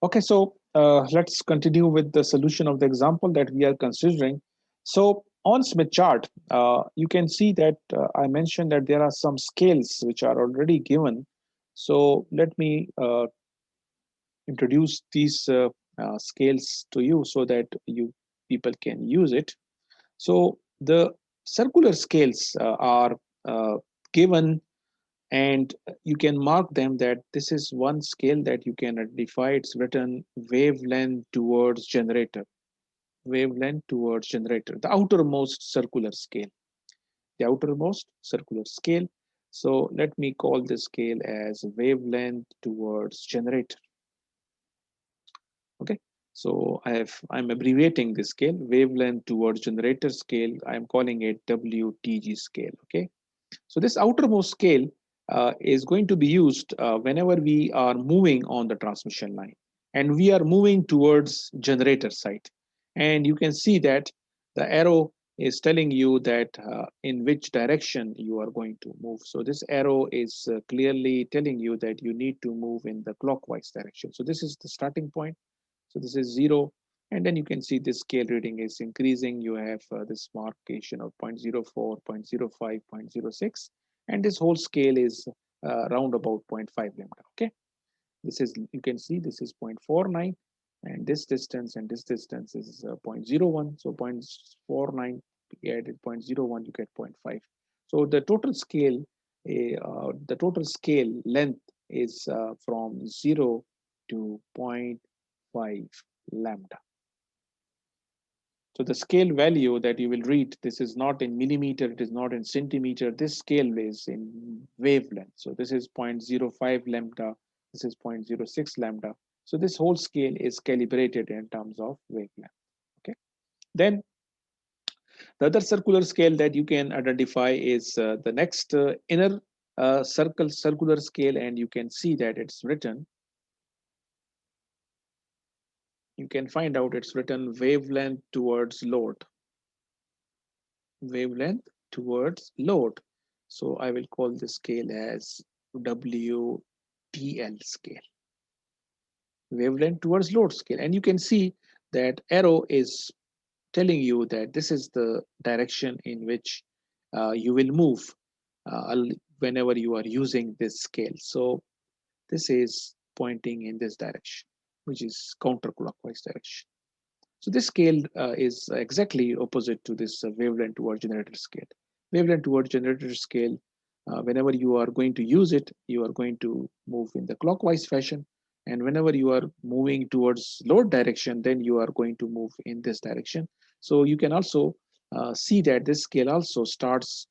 Okay, so let's continue with the solution of the example that we are considering. So on Smith chart, you can see that I mentioned that there are some scales which are already given. So let me introduce these scales to you so that you people can use it. So the circular scales are uh, given, and you can mark them that this is one scale that you can identify. It's written wavelength towards generator, wavelength towards generator, the outermost circular scale, the outermost circular scale. So let me call this scale as wavelength towards generator. Okay, so I'm abbreviating this scale, wavelength towards generator scale. I'm calling it WTG scale. Okay, so this outermost scale is going to be used whenever we are moving on the transmission line and we are moving towards generator site. And you can see that the arrow is telling you that in which direction you are going to move. So this arrow is clearly telling you that you need to move in the clockwise direction. So this is the starting point. So this is 0. And then you can see this scale reading is increasing. You have this markation of 0.04, 0.05, 0.06. And this whole scale is around about 0.5 lambda. Okay. This is, you can see this is 0.49. And this distance is 0.01. So 0.49 added 0.01, you get 0.5. So the total scale length is from 0 to 0.5 lambda. So the scale value that you will read, this is not in millimeter, it is not in centimeter. This scale is in wavelength. So this is 0.05 lambda, this is 0.06 lambda. So this whole scale is calibrated in terms of wavelength. Okay. Then the other circular scale that you can identify is the next inner circular scale, and you can see that it's written. You can find out it's written wavelength towards load, wavelength towards load. So I will call this scale as WTL scale, wavelength towards load scale. And you can see that arrow is telling you that this is the direction in which you will move whenever you are using this scale. So this is pointing in this direction, which is counterclockwise direction. So this scale is exactly opposite to this wavelength toward generator scale. Wavelength toward generator scale, whenever you are going to use it, you are going to move in the clockwise fashion. And whenever you are moving towards load direction, then you are going to move in this direction. So you can also see that this scale also starts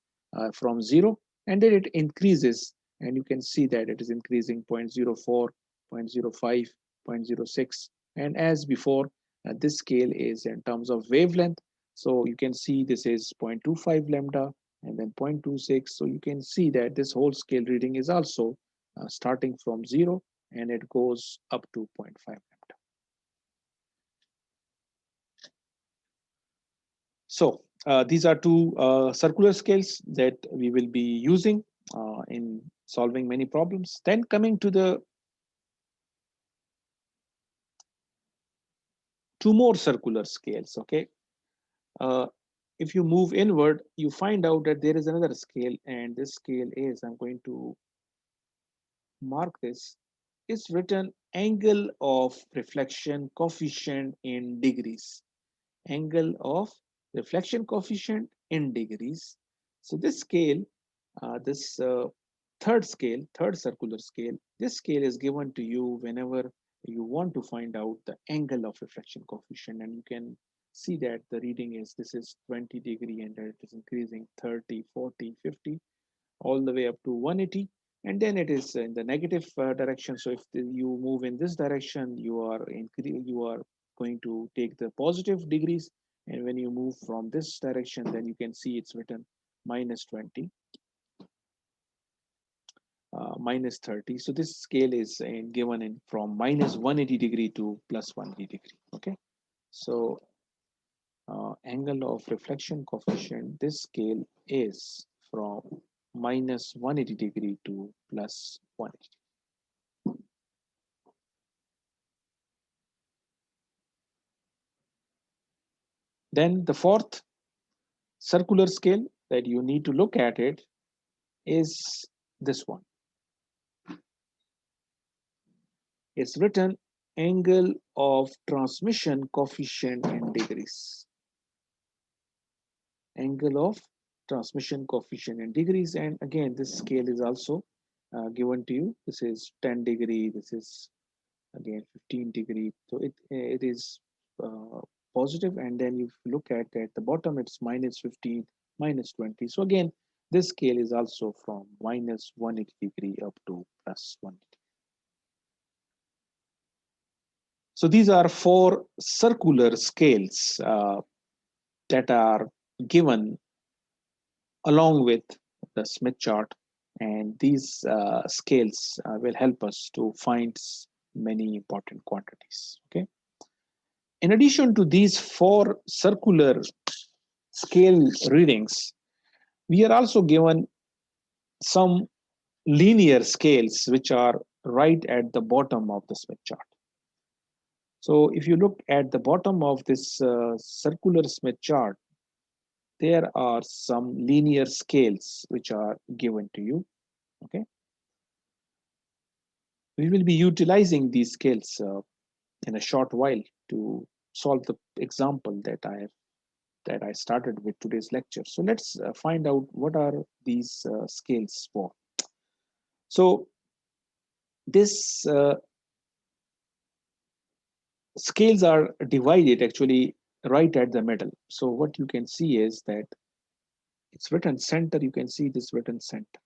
from 0, and then it increases. And you can see that it is increasing 0.04, 0.05, 0.06. And as before, this scale is in terms of wavelength. So you can see this is 0.25 lambda and then 0.26. So you can see that this whole scale reading is also starting from 0, and it goes up to 0.5 lambda. So these are two circular scales that we will be using in solving many problems. Then coming to the two more circular scales. Okay. Uh, if you move inward, you find out that there is another scale, and this scale is, I'm going to mark this, is written angle of reflection coefficient in degrees. Angle of reflection coefficient in degrees. So this scale, this third circular scale, this scale is given to you whenever you want to find out the angle of reflection coefficient. And you can see that the reading is, this is 20 degree, and it is increasing 30, 40, 50, all the way up to 180. And then it is in the negative direction. So if you move in this direction, you are going to take the positive degrees. And when you move from this direction, then you can see it's written minus 20, minus 30. So this scale is given in from minus 180 degree to plus 180 degree. Okay. So angle of reflection coefficient, this scale is from minus 180 degree to plus 180. Then the fourth circular scale that you need to look at it is this one. It's written angle of transmission coefficient in degrees. Angle of transmission coefficient in degrees, and again this scale is also given to you. This is 10 degree, this is again 15 degree, so it is positive, and then you look at the bottom, it's minus 15, minus 20. So again this scale is also from minus 180 degree up to plus 180. So these are four circular scales that are given along with the Smith chart, and these scales will help us to find many important quantities. Okay. In addition to these four circular scale readings, we are also given some linear scales which are right at the bottom of the Smith chart. So if you look at the bottom of this circular Smith chart, there are some linear scales which are given to you. Okay. We will be utilizing these scales in a short while to solve the example that I started with today's lecture. So let's find out what are these scales for. So this scales are divided actually right at the middle. So what you can see is that it's written center. You can see this written center.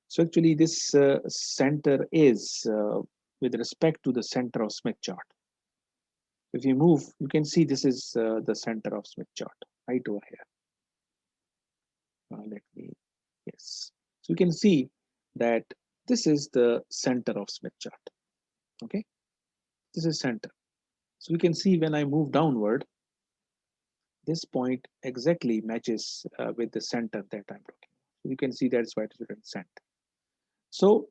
So actually this center is with respect to the center of Smith chart. If you move, you can see this is the center of Smith chart right over here. Let me, yes. So you can see that this is the center of Smith chart. Okay, this is center. So we can see when I move downward, this point exactly matches with the center that I'm talking about. You can see that's why it's written center. So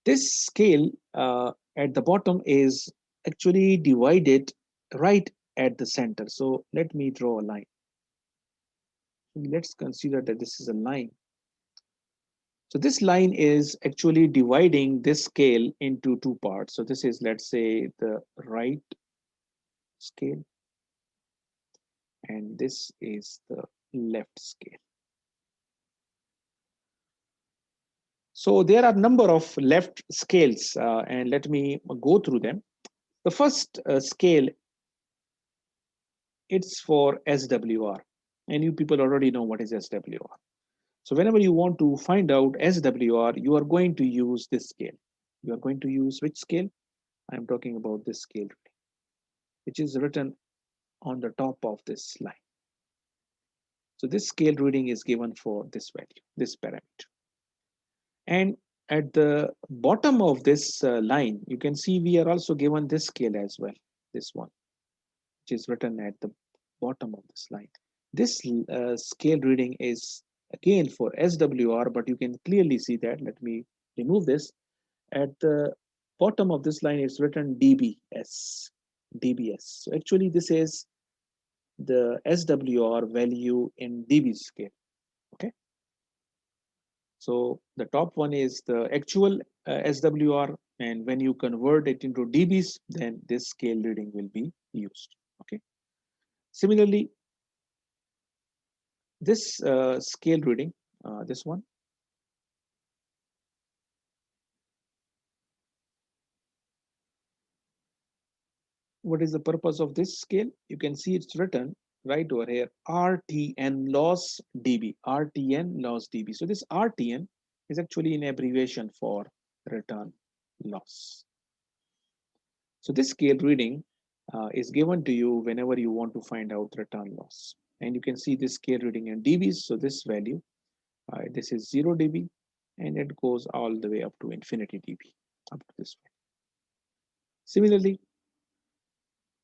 this scale at the bottom is actually divided right at the center. So let me draw a line. Let's consider that this is a line. So this line is actually dividing this scale into two parts. So this is, let's say, the right scale, and this is the left scale. So there are a number of left scales, and let me go through them. The first scale, it's for SWR, and you people already know what is SWR. So whenever you want to find out SWR, you are going to use this scale. You are going to use which scale? I'm talking about this scale, which is written on the top of this line. So this scale reading is given for this value, this parameter. And at the bottom of this line, you can see we are also given this scale as well, this one, which is written at the bottom of this line. This scale reading is again for SWR, but you can clearly see that. Let me remove this. At the bottom of this line, it's written dBs. dBs. So actually, this is the SWR value in dB scale. Okay. So the top one is the actual SWR, and when you convert it into dBs, then this scale reading will be used. Okay. Similarly, this scale reading, this one, what is the purpose of this scale? You can see it's written right over here, RTN loss dB, RTN loss dB. So this RTN is actually an abbreviation for return loss. So this scale reading is given to you whenever you want to find out return loss. And you can see this scale reading in dBs. So this value, this is 0 dB, and it goes all the way up to infinity dB, up to this one. Similarly,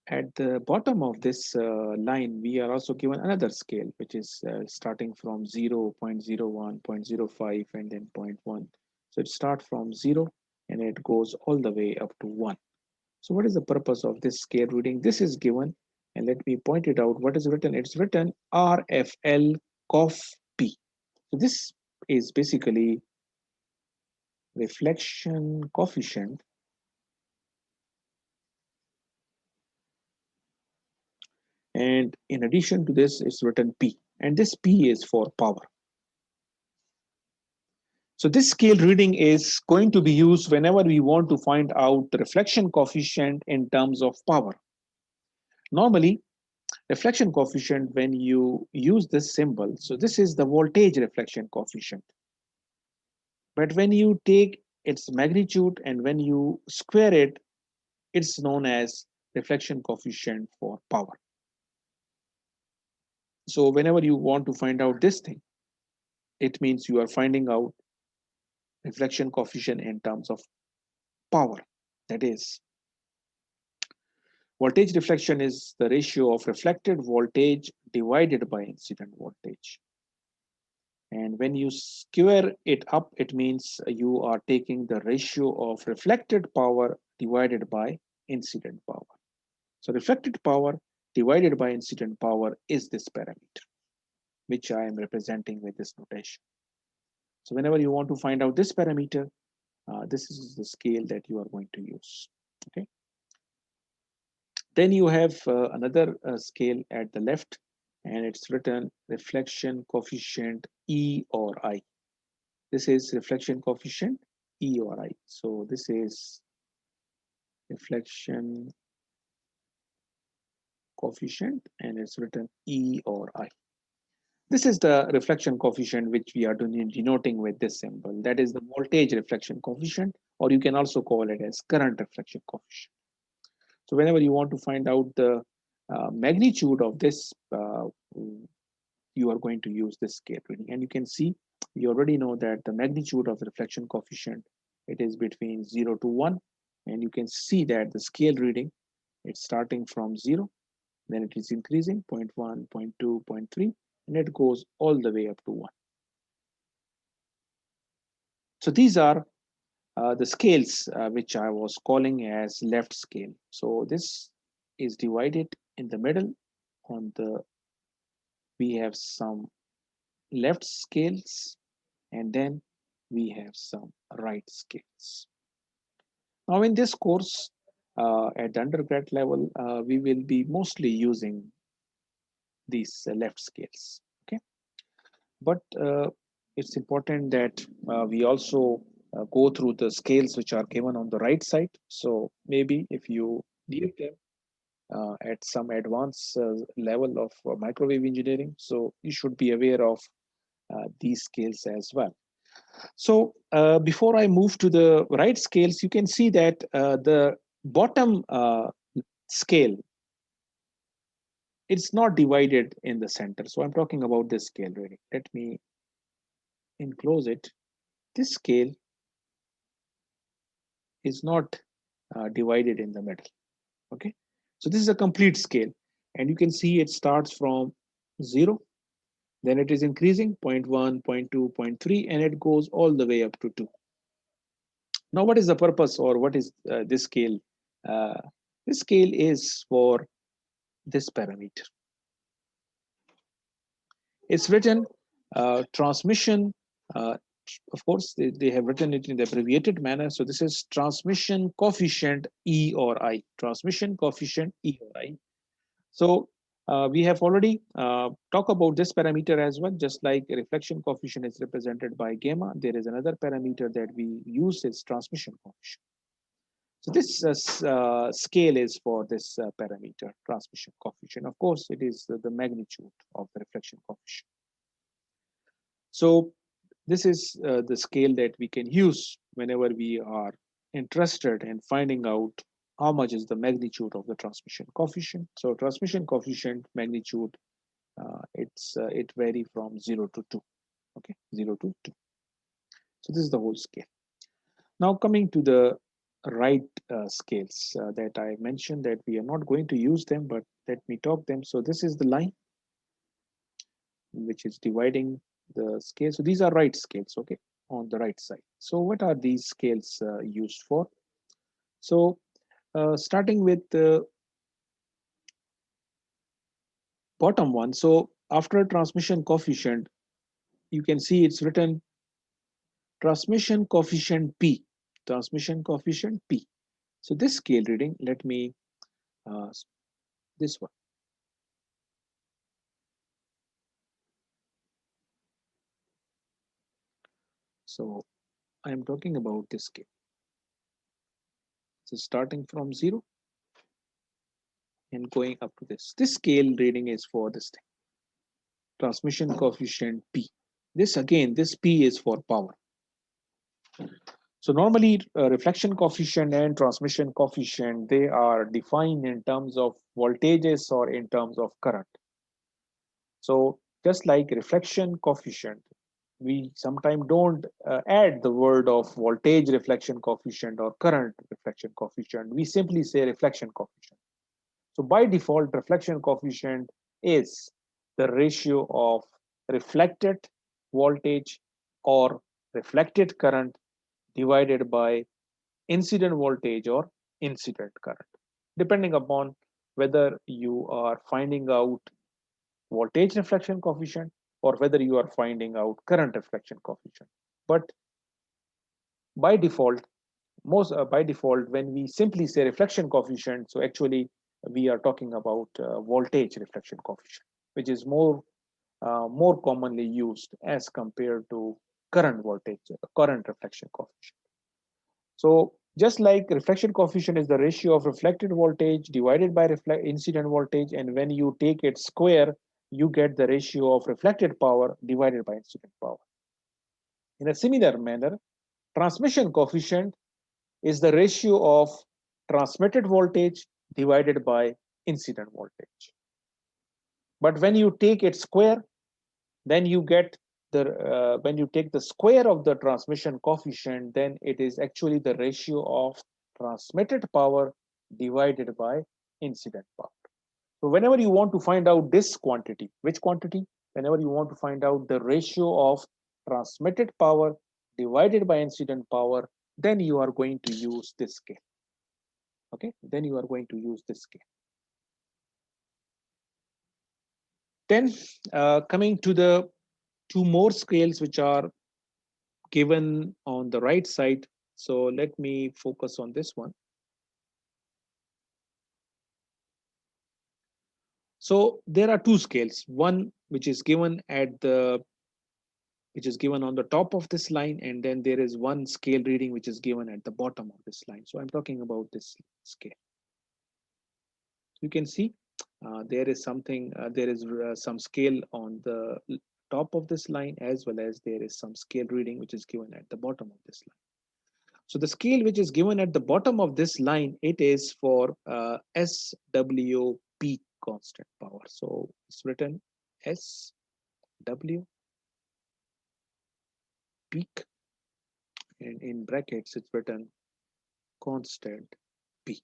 at the bottom of this line, we are also given another scale, which is starting from 0, 0.01, 0.05, and then 0.1. So it starts from 0 and it goes all the way up to 1. So what is the purpose of this scale reading? This is given And let me point it out. What is written? It's written RFL COF P. So this is basically reflection coefficient, and in addition to this it's written P, and this P is for power. So this scale reading is going to be used whenever we want to find out the reflection coefficient in terms of power. Normally, reflection coefficient, when you use this symbol, so this is the voltage reflection coefficient. But when you take its magnitude and when you square it, it's known as reflection coefficient for power. So whenever you want to find out this thing, it means you are finding out reflection coefficient in terms of power. That is, voltage reflection is the ratio of reflected voltage divided by incident voltage. And when you square it up, it means you are taking the ratio of reflected power divided by incident power. So reflected power divided by incident power is this parameter, which I am representing with this notation. So whenever you want to find out this parameter, this is the scale that you are going to use. Okay. Then you have another scale at the left, and it's written reflection coefficient E or I. This is reflection coefficient E or I. So this is reflection coefficient, and it's written E or I. This is the reflection coefficient which we are denoting with this symbol. That is the voltage reflection coefficient, or you can also call it as current reflection coefficient. So whenever you want to find out the magnitude of this, you are going to use this scale reading. And you can see, you already know that the magnitude of the reflection coefficient, it is between 0 to 1. And you can see that the scale reading, it's starting from 0, then it is increasing 0.1, 0.2, 0.3, and it goes all the way up to 1. So these are the scales which I was calling as left scale. So this is divided in the middle. On the, we have some left scales, and then we have some right scales. Now in this course, at the undergrad level, we will be mostly using these left scales. Okay, but it's important that we also go through the scales which are given on the right side. So maybe if you need them at some advanced level of microwave engineering, so you should be aware of these scales as well. So before I move to the right scales, you can see that the bottom scale, it's not divided in the center. So I'm talking about this scale really. Let me enclose it. This scale is not divided in the middle. Okay, so this is a complete scale, and you can see it starts from 0, then it is increasing 0.1, 0.2, 0.3, and it goes all the way up to 2. Now, what is the purpose, or what is this scale? Uh, this scale is for this parameter. It's written transmission. Of course, they have written it in the abbreviated manner. So this is transmission coefficient E or I. Transmission coefficient E or I. So we have already talked about this parameter as well. Just like reflection coefficient is represented by gamma, there is another parameter that we use is transmission coefficient. So this scale is for this parameter, transmission coefficient. Of course, it is the magnitude of the reflection coefficient. So this is the scale that we can use whenever we are interested in finding out how much is the magnitude of the transmission coefficient. So transmission coefficient magnitude, it vary from 0 to 2. Okay, 0 to 2. So this is the whole scale. Now coming to the right scales that I mentioned that we are not going to use them, but let me talk them. So this is the line which is dividing the scale. So these are right scales, okay, on the right side. So what are these scales used for? So starting with bottom one. So after transmission coefficient, you can see it's written transmission coefficient P, transmission coefficient P. So this scale reading, let me, uh, this one. So I am talking about this scale. So starting from 0 and going up to this. This scale reading is for this thing, transmission coefficient P. This again, this P is for power. So normally reflection coefficient and transmission coefficient, they are defined in terms of voltages or in terms of current. So just like reflection coefficient, we sometimes don't add the word of voltage reflection coefficient or current reflection coefficient. We simply say reflection coefficient. So by default, reflection coefficient is the ratio of reflected voltage or reflected current divided by incident voltage or incident current, depending upon whether you are finding out voltage reflection coefficient or whether you are finding out current reflection coefficient. But by default, by default, when we simply say reflection coefficient, so actually we are talking about voltage reflection coefficient, which is more commonly used as compared to current voltage, current reflection coefficient. So just like reflection coefficient is the ratio of reflected voltage divided by incident voltage, and when you take it square, you get the ratio of reflected power divided by incident power. In a similar manner, transmission coefficient is the ratio of transmitted voltage divided by incident voltage. But when you take it square, then you get when you take the square of the transmission coefficient, then it is actually the ratio of transmitted power divided by incident power. So whenever you want to find out this quantity, which quantity? Whenever you want to find out the ratio of transmitted power divided by incident power, then you are going to use this scale. Okay, then you are going to use this scale. Then coming to the two more scales which are given on the right side. So let me focus on this one. So there are two scales, one which is given on the top of this line, and then there is one scale reading which is given at the bottom of this line. So I'm talking about this scale. You can see there is some scale on the top of this line, as well as there is some scale reading which is given at the bottom of this line. So the scale which is given at the bottom of this line, it is for SW peak constant power. So it's written SW peak, and in brackets it's written constant P.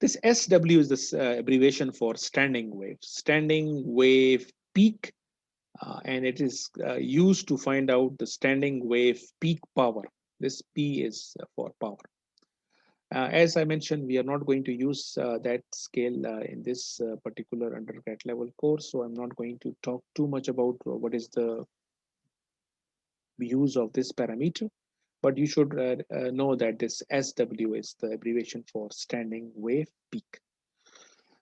This SW is this abbreviation for standing wave peak, and it is used to find out the standing wave peak power. This P is for power. As I mentioned, we are not going to use that scale in this particular undergrad level course, so I'm not going to talk too much about what is the use of this parameter, but you should know that this SW is the abbreviation for standing wave peak.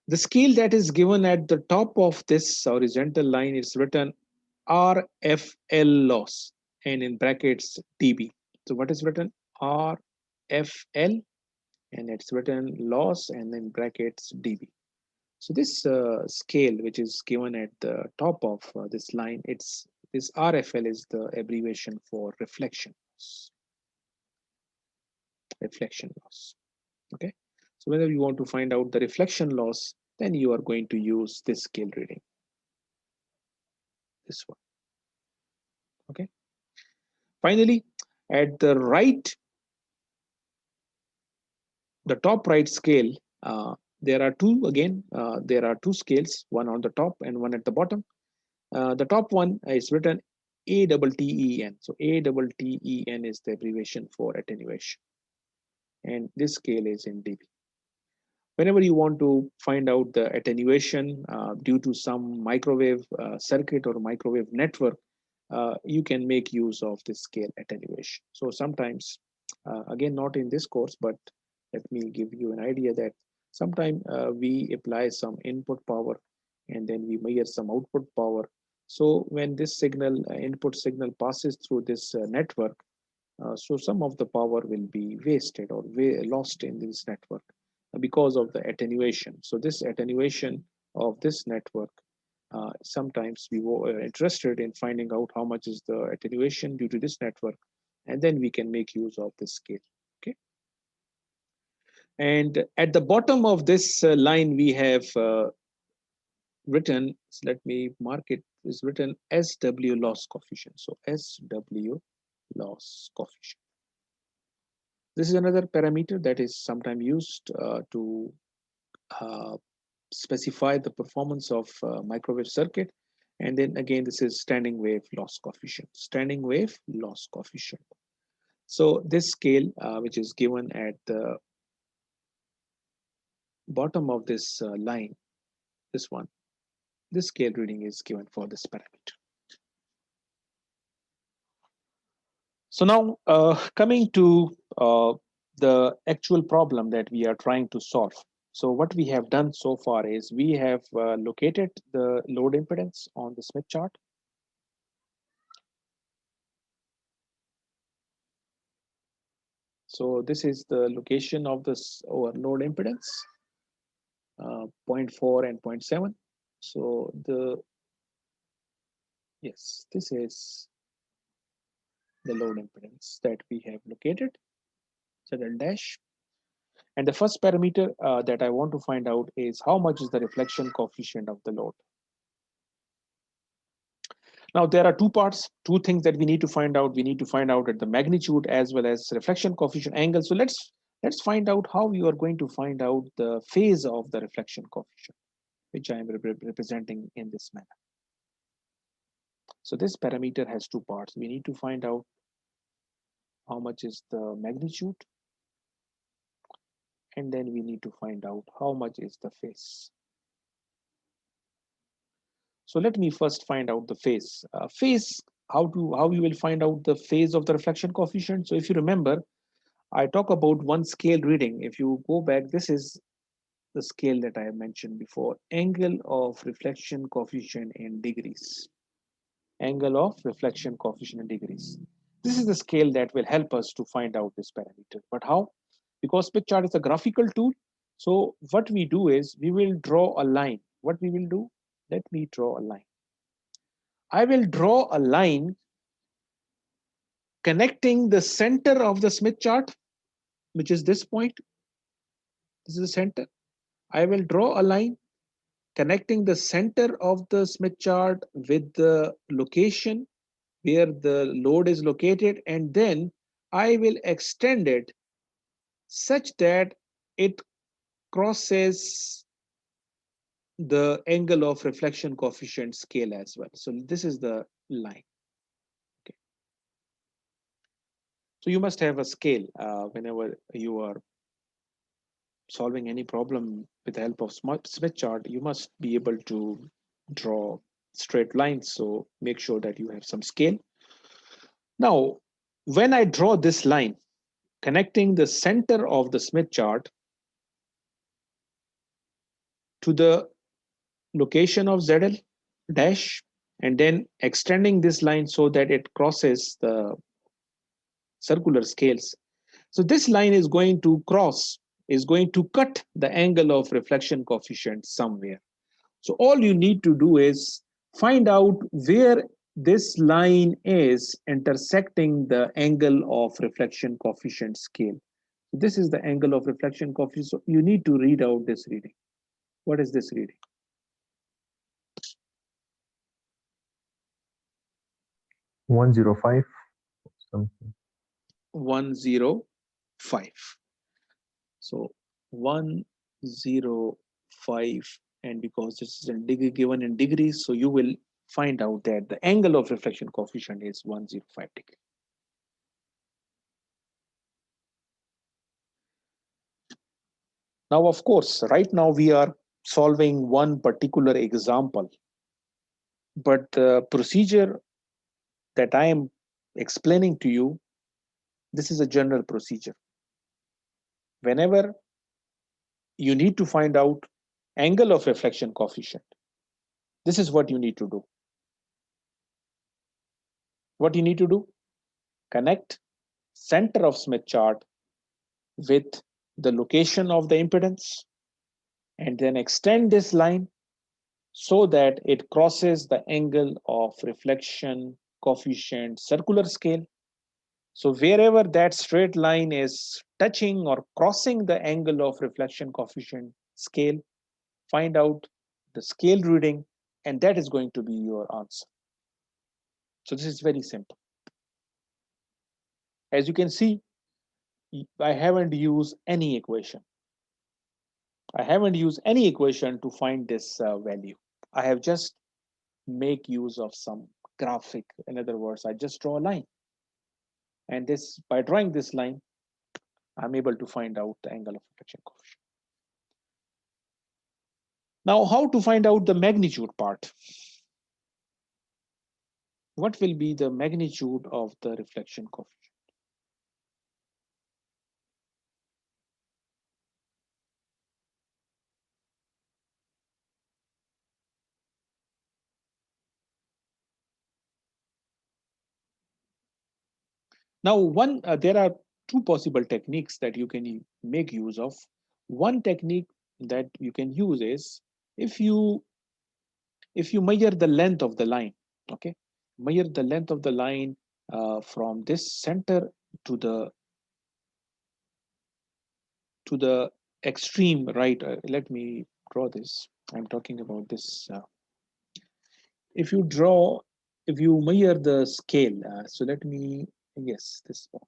The scale that is given at the top of this horizontal line is written RFL loss, and in brackets dB. So what is written? RFL, and it's written loss, and in brackets dB. So this scale which is given at the top of this line, this RFL is the abbreviation for reflection loss. Reflection loss. Okay. So whenever you want to find out the reflection loss, then you are going to use this scale reading. This one. Okay. Finally, at the right, the top right scale, there are two scales, one on the top and one at the bottom. The top one is written ATTEN. So ATTEN is the abbreviation for attenuation. and this scale is in dB. Whenever you want to find out the attenuation due to some microwave circuit or microwave network, you can make use of this scale attenuation. So sometimes, again, not in this course, but let me give you an idea that sometimes we apply some input power and then we measure some output power. So when this signal, input signal passes through this network, so some of the power will be wasted or lost in this network because of the attenuation. So this attenuation of this network, sometimes we were interested in finding out how much is the attenuation due to this network, and then we can make use of this scale. Okay. And at the bottom of this line, we have written, so let me mark it, is written SW loss coefficient. So SW loss coefficient. This is another parameter that is sometimes used to uh, specify the performance of microwave circuit. And then again, this is standing wave loss coefficient, standing wave loss coefficient. So this scale, which is given at the bottom of this line, this one, this scale reading is given for this parameter. So now coming to the actual problem that we are trying to solve. So what we have done so far is we have located the load impedance on the Smith chart. So this is the location of this our load impedance, 0.4 and 0.7. So yes, this is the load impedance that we have located, ZL dash. And the first parameter that I want to find out is how much is the reflection coefficient of the load. Now there are two parts, two things that we need to find out. We need to find out at the magnitude as well as reflection coefficient angle. So let's find out how you are going to find out the phase of the reflection coefficient, which I am representing in this manner. So this parameter has two parts. We need to find out how much is the magnitude, and then we need to find out how much is the phase. So let me first find out the phase. Phase, how you will find out the phase of the reflection coefficient. So if you remember, I talk about one scale reading. If you go back, this is the scale that I mentioned before, angle of reflection coefficient in degrees. Angle of reflection coefficient in degrees. This is the scale that will help us to find out this parameter. But how? Because Smith chart is a graphical tool. So what we do is we will draw a line. What we will do? Let me draw a line. I will draw a line connecting the center of the Smith chart, which is this point. This is the center. I will draw a line connecting the center of the Smith chart with the location where the load is located, and then I will extend it such that it crosses the angle of reflection coefficient scale as well. So this is the line. Okay. So you must have a scale whenever you are solving any problem with the help of Smith chart. You must be able to draw straight lines. So make sure that you have some scale. Now, when I draw this line connecting the center of the Smith chart to the location of ZL dash, and then extending this line so that it crosses the circular scales. So this line is going to cut the angle of reflection coefficient somewhere. So all you need to do is find out where this line is intersecting the angle of reflection coefficient scale. So this is the angle of reflection coefficient. So you need to read out this reading. What is this reading? 105 something. 105. So 105, and because this is in degree given in degrees, so you will find out that the angle of reflection coefficient is 105 degree. Now, of course, right now we are solving one particular example, but the procedure that I am explaining to you, this is a general procedure. Whenever you need to find out angle of reflection coefficient, this is what you need to do. What you need to do? Connect center of Smith chart with the location of the impedance, and then extend this line so that it crosses the angle of reflection coefficient circular scale. So wherever that straight line is touching or crossing the angle of reflection coefficient scale, find out the scale reading, and that is going to be your answer. So this is very simple. As you can see, I haven't used any equation. I haven't used any equation to find this value. I have just make use of some graphic. In other words, I just draw a line. And this, by drawing this line, I'm able to find out the angle of reflection coefficient. Now, how to find out the magnitude part? What will be the magnitude of the reflection coefficient? Now, there are two possible techniques that you can make use of. One technique that you can use is if you measure the length of the line, okay, measure the length of the line from this center to the extreme right. Let me draw this. I'm talking about this. If you draw, if you measure the scale, so let me, yes, this spot.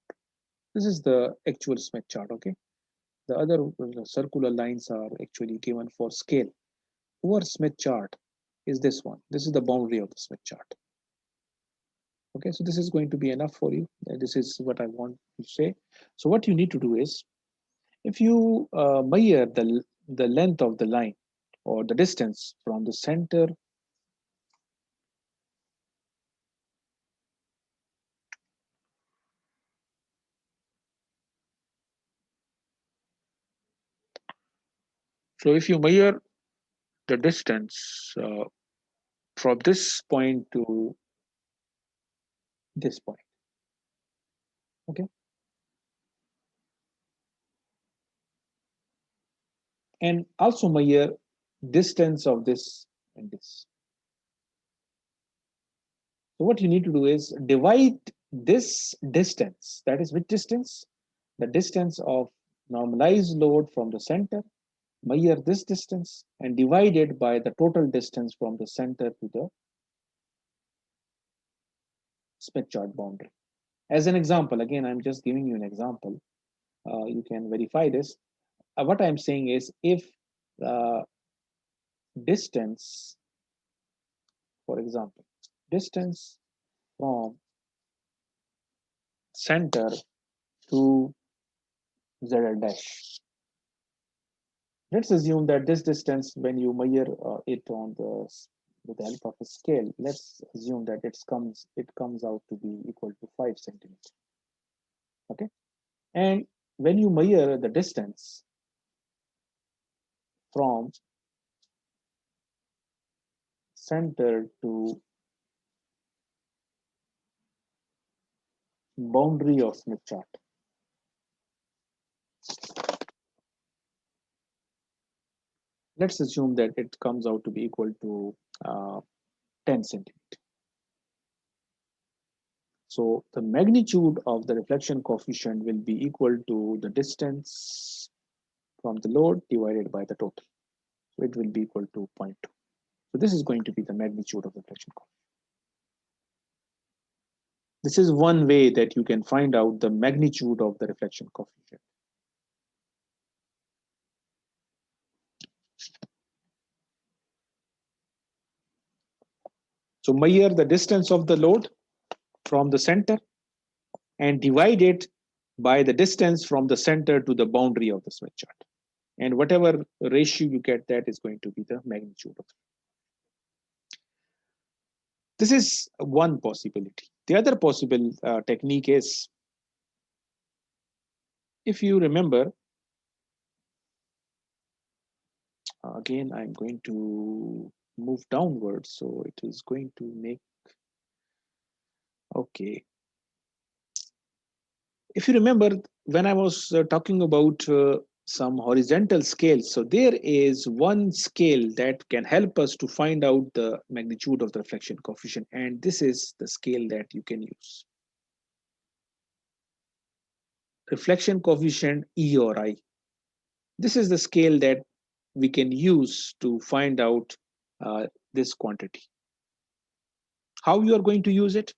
This is the actual Smith chart, okay? The other circular lines are actually given for scale. Our Smith chart is this one. This is the boundary of the Smith chart. Okay, so this is going to be enough for you. This is what I want to say. So what you need to do is, if you measure the length of the line or the distance from the center so if you measure the distance from this point to this point, okay, and also measure distance of this and this. So what you need to do is divide this distance, that is which distance? The distance of normalized load from the center, measure this distance and divide it by the total distance from the center to the Smith chart boundary. As an example, again, I'm just giving you an example. You can verify this. What I'm saying is if distance, for example, distance from center to ZL dash. Let's assume that this distance, when you measure it on with the help of a scale, let's assume that it comes out to be equal to 5 centimeters. Okay, and when you measure the distance from center to boundary of Smith chart, let's assume that it comes out to be equal to 10 centimeters. So the magnitude of the reflection coefficient will be equal to the distance from the load divided by the total. So it will be equal to 0.2. So this is going to be the magnitude of the reflection coefficient. This is one way that you can find out the magnitude of the reflection coefficient. So measure the distance of the load from the center and divide it by the distance from the center to the boundary of the Smith chart. And whatever ratio you get, that is going to be the magnitude of. This is one possibility. The other possible technique is, if you remember, again, I'm going to move downwards, so it is going to make, okay. If you remember, when I was talking about some horizontal scales, so there is one scale that can help us to find out the magnitude of the reflection coefficient, and this is the scale that you can use. Reflection coefficient E or I. This is the scale that we can use to find out this quantity. How you are going to use it?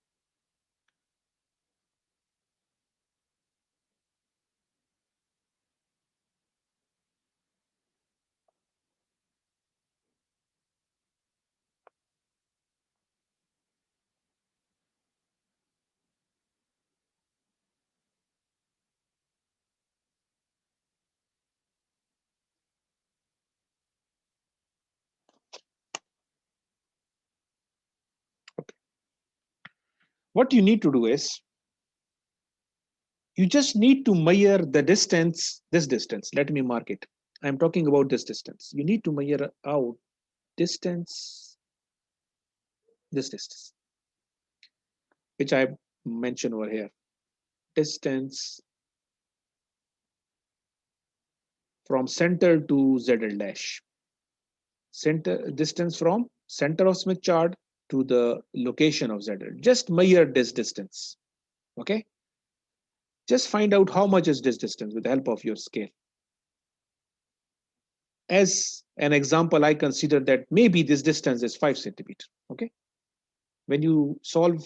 Okay. What you need to do is, you just need to measure the distance, this distance. Let me mark it. I'm talking about this distance. You need to measure out distance, this distance, which I mentioned over here. Distance from center to ZL dash. Center distance from center of Smith chart to the location of ZL. Just measure this distance. Okay. Just find out how much is this distance with the help of your scale. As an example, I consider that maybe this distance is 5 centimeters. Okay. When you solve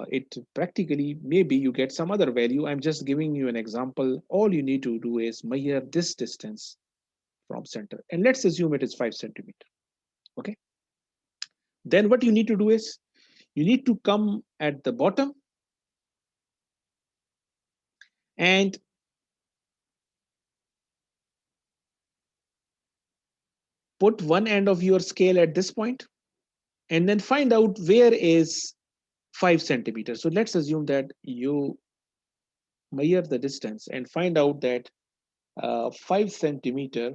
it practically, maybe you get some other value. I'm just giving you an example. All you need to do is measure this distance from center, and let's assume it is 5 centimeters. Okay. Then what you need to do is, you need to come at the bottom and put one end of your scale at this point, and then find out where is 5 centimeters. So let's assume that you measure the distance and find out that 5 centimeter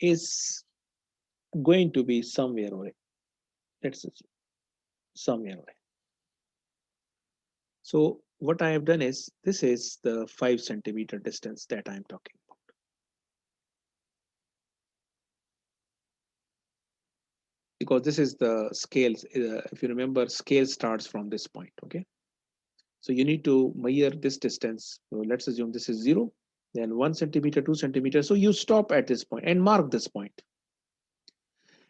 is going to be somewhere away. Let's assume somewhere away. So what I have done is, this is the 5 centimeter distance that I'm talking about. Because this is the scales. If you remember, scale starts from this point. Okay. So you need to measure this distance. So let's assume this is 0, then 1 centimeter, 2 centimeters. So you stop at this point and mark this point.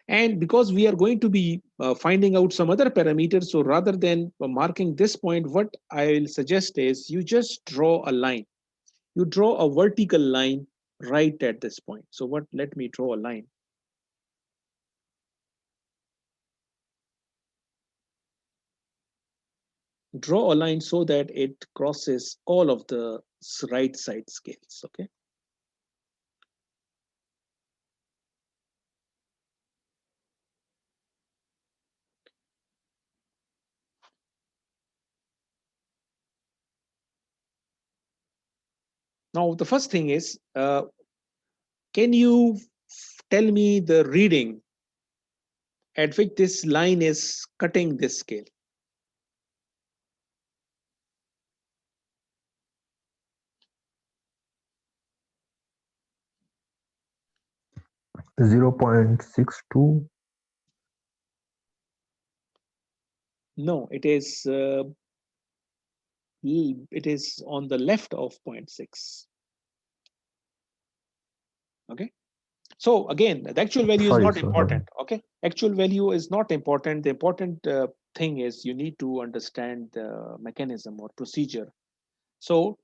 And because we are going to be finding out some other parameters, so rather than marking this point, what I will suggest is, you just draw a line. You draw a vertical line right at this point. So what? Let me draw a line. Draw a line so that it crosses all of the right side scales. Okay. Now the first thing is, can you tell me the reading at which this line is cutting this scale? Zero 0.62. No, it is on the left of 0.6. Okay. So again, the actual value is not important. Okay. Actual value is not important. The important thing is, you need to understand the mechanism or procedure. So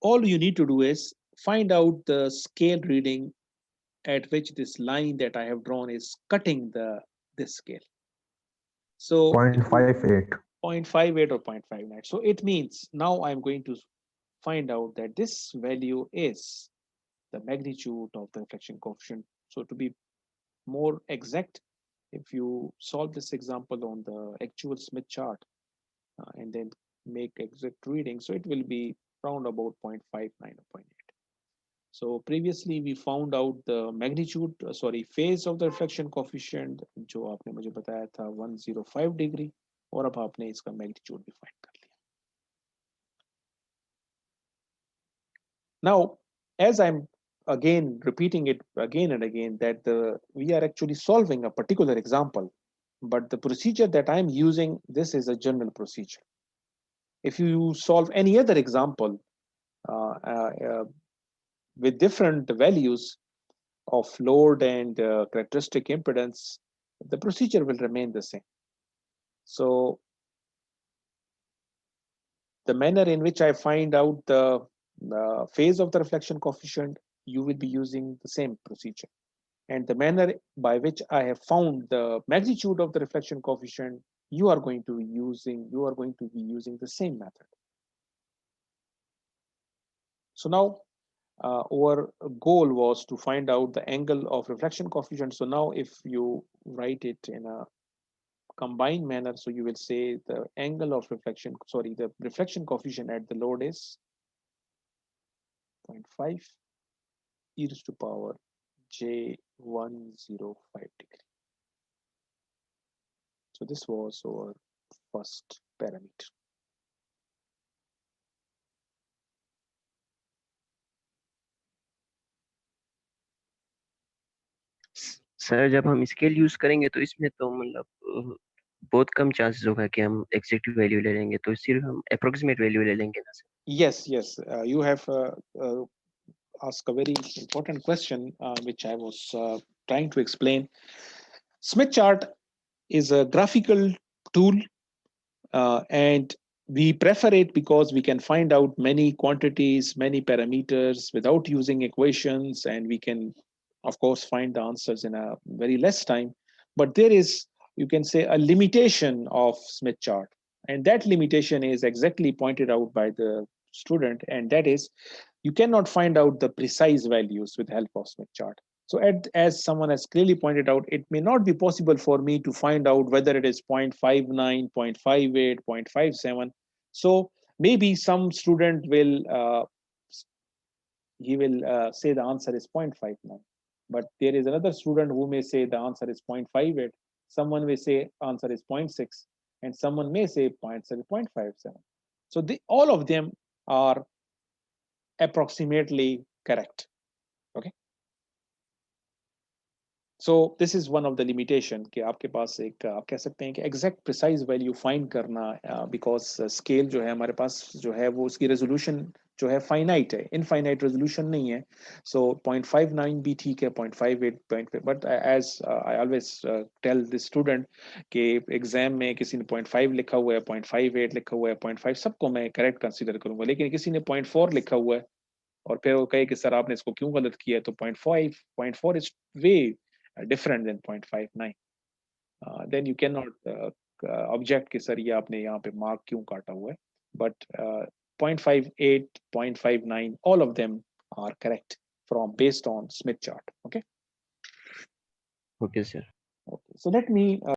all you need to do is find out the scale reading at which this line that I have drawn is cutting this scale. So 0.58. 0.58 or 0.59. So it means now I'm going to find out that this value is the magnitude of the reflection coefficient. So to be more exact, if you solve this example on the actual Smith chart and then make exact reading, so it will be around about 0.59 or 0.8. So previously we found out the magnitude, phase of the reflection coefficient, जो आपने मुझे बताया था 105 degree, और अब आपने इसका magnitude भी find कर लिया. Now, as I'm again repeating it again and again, that we are actually solving a particular example, but the procedure that I'm using, this is a general procedure. If you solve any other example with different values of load and characteristic impedance, the procedure will remain the same. So the manner in which I find out the phase of the reflection coefficient, you will be using the same procedure. And the manner by which I have found the magnitude of the reflection coefficient, you are going to be using the same method. So now our goal was to find out the angle of reflection coefficient. So now if you write it in a combined manner, so you will say the angle of reflection, the reflection coefficient at the load is 0.5 e raised to power j105 degree. So this was our first parameter. Sir जब हम scale use करेंगे तो इसमें तो मतलब बहुत कम chances होगा कि हम एग्जैक्ट वैल्यू ले लेंगे, तो सिर्फ हम अप्रोक्सीमेट वैल्यू ले लेंगे ना sir? Yes, you have asked a very important question, which I was trying to explain. Smith chart is a graphical tool, and we prefer it because we can find out many quantities, many parameters without using equations, and we can, of course, find the answers in a very less time. But there is, you can say, a limitation of Smith chart, and that limitation is exactly pointed out by the student, and that is you cannot find out the precise values with help of Smith chart. So as someone has clearly pointed out, it may not be possible for me to find out whether it is 0.59, 0.58, 0.57. So maybe some student will say the answer is 0.59, but there is another student who may say the answer is 0.58. Someone may say answer is 0.6, and someone may say 0.7, 0.57. So all of them are approximately correct. Okay. So this is one of the limitation कि आपके पास एक आप कह सकते हैं कि exact precise value find करना, because scale जो है हमारे पास जो है वो उसकी resolution जो है finite है, infinite resolution नहीं है. So 0.59 भी ठीक है, 0.58, 0.5, but as I always tell the student कि exam में किसी ने 0.5 लिखा हुआ है, 0.58 लिखा हुआ है, 0.5 सबको मैं correct consider करूंगा, लेकिन किसी ने 0.4 लिखा हुआ है और फिर वो कहे कि सर आपने इसको क्यों गलत किया है, तो 0.4 is way different than 0.59. Then you cannot object कि सर ये आपने यहाँ पे mark क्यों काटा हुआ है. But 0.58, 0.59, all of them are correct based on Smith chart. Okay. Okay, sir. Okay. So let me